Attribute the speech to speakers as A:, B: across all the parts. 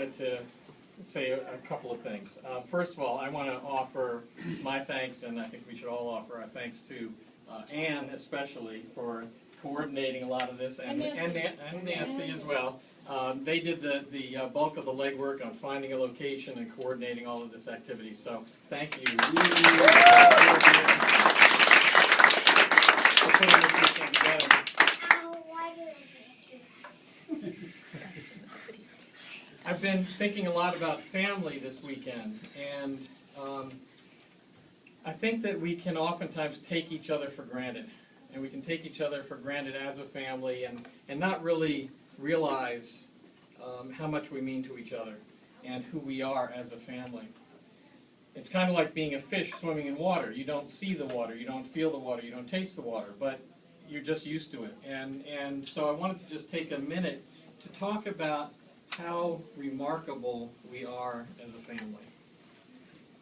A: wanted to say a couple of things. First of all, I want to offer my thanks, and I think we should all offer our thanks to Anne especially for coordinating a lot of this, and Nancy as well. They did the bulk of the legwork on finding a location and coordinating all of this activity, so thank you. For putting this weekend together. I've been thinking a lot about family this weekend, and I think that we can oftentimes take each other for granted, and we can take each other for granted as a family and not really realize how much we mean to each other and who we are as a family. It's kind of like being a fish swimming in water. You don't see the water, you don't feel the water, you don't taste the water, but you're just used to it. And so I wanted to just take a minute to talk about how remarkable we are as a family.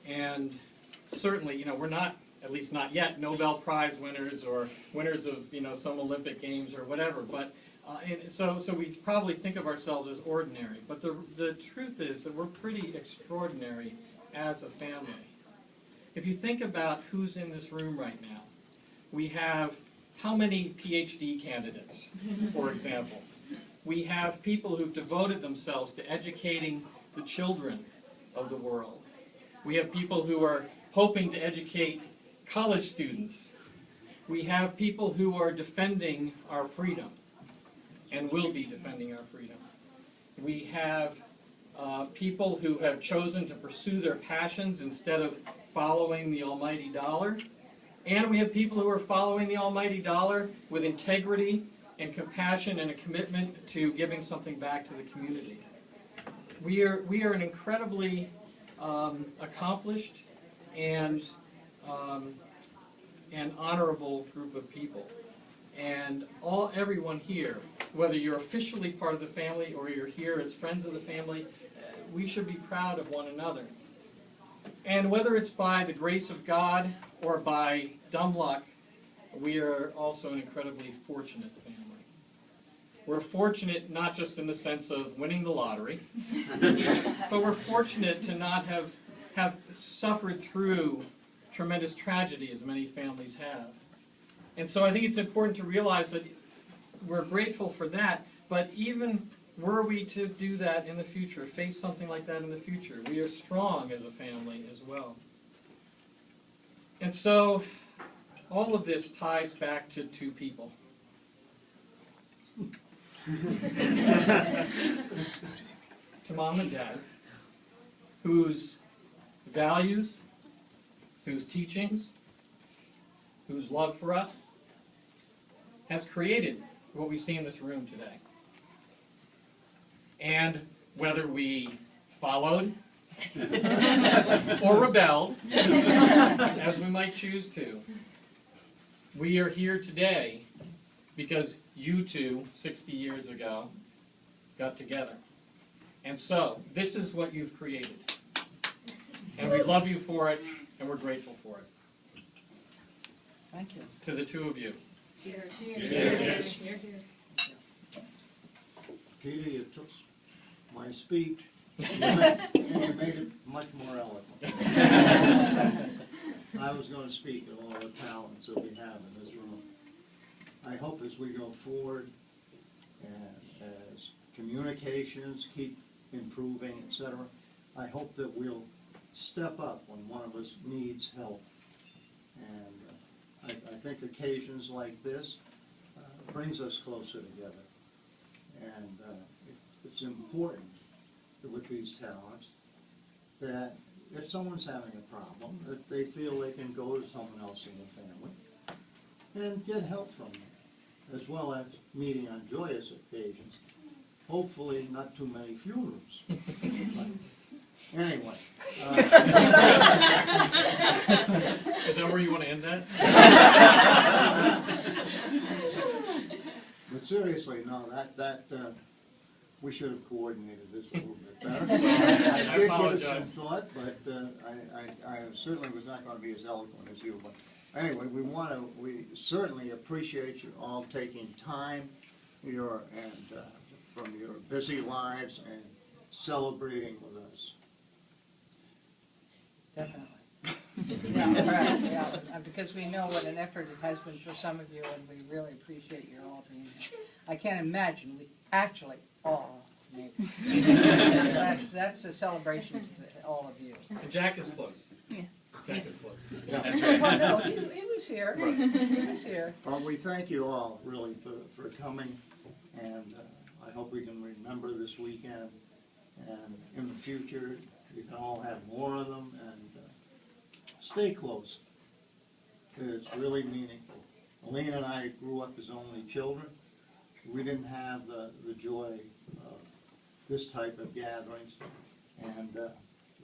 A: And certainly, we're not, at least not yet, Nobel Prize winners or winners of, some Olympic Games or whatever, but and so we probably think of ourselves as ordinary. But the truth is that we're pretty extraordinary as a family. If you think about who's in this room right now, we have how many PhD candidates, for example? We have people who've devoted themselves to educating the children of the world. We have people who are hoping to educate college students. We have people who are defending our freedom and will be defending our freedom. We have people who have chosen to pursue their passions instead of following the almighty dollar. And we have people who are following the almighty dollar with integrity and compassion and a commitment to giving something back to the community. We are an incredibly accomplished and honorable group of people. And everyone here, whether you're officially part of the family or you're here as friends of the family, we should be proud of one another. And whether it's by the grace of God or by dumb luck, we are also an incredibly fortunate family. We're fortunate not just in the sense of winning the lottery, but we're fortunate to not have suffered through tremendous tragedy as many families have. And so I think it's important to realize that we're grateful for that, but even were we to do that in the future, face something like that in the future, we are strong as a family as well. And so all of this ties back to two people. To Mom and Dad, whose values, whose teachings, whose love for us has created what we see in this room today. And whether we followed or rebelled, as we might choose to, we are here today because you two, 60 years ago, got together. And so, this is what you've created. And we love you for it, and we're grateful for it.
B: Thank you.
A: To the two of you.
C: Cheers.
A: Cheers.
C: Cheers.
D: Peter, you took my speech and you made it much more eloquent. I was going to speak of all the talents that we have in this room. I hope as we go forward and as communications keep improving, etc., I hope that we'll step up when one of us needs help. And I think occasions like this brings us closer together. And it's important that with these talents that if someone's having a problem, that they feel they can go to someone else in the family and get help from them, as well as meeting on joyous occasions. Hopefully not too many funerals. Anyway.
A: Is that where you want to end that?
D: But seriously, no, we should have coordinated this a little bit better. So I did give it some thought, but I certainly was not going to be as eloquent as you. But anyway, we certainly appreciate you all taking time from your busy lives and celebrating with us.
B: Definitely. Yeah, right, yeah, because we know what an effort it has been for some of you, and we really appreciate your all being here. I can't imagine we actually all made it. That's a celebration to all of you.
A: And Jack is close.
C: Yeah.
A: Jack is close.
B: Well, no, he was here, he was here.
D: Well, we thank you all, really, for coming, and I hope we can remember this weekend, and in the future, you can all have more of them, and stay close. It's really meaningful. Elaine and I grew up as only children. We didn't have the joy of this type of gatherings, and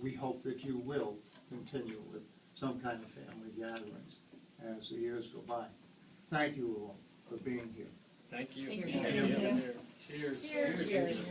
D: we hope that you will continue with some kind of family gatherings as the years go by. Thank you all for being here.
A: Thank you.
C: Thank you.
A: Cheers.
C: Cheers.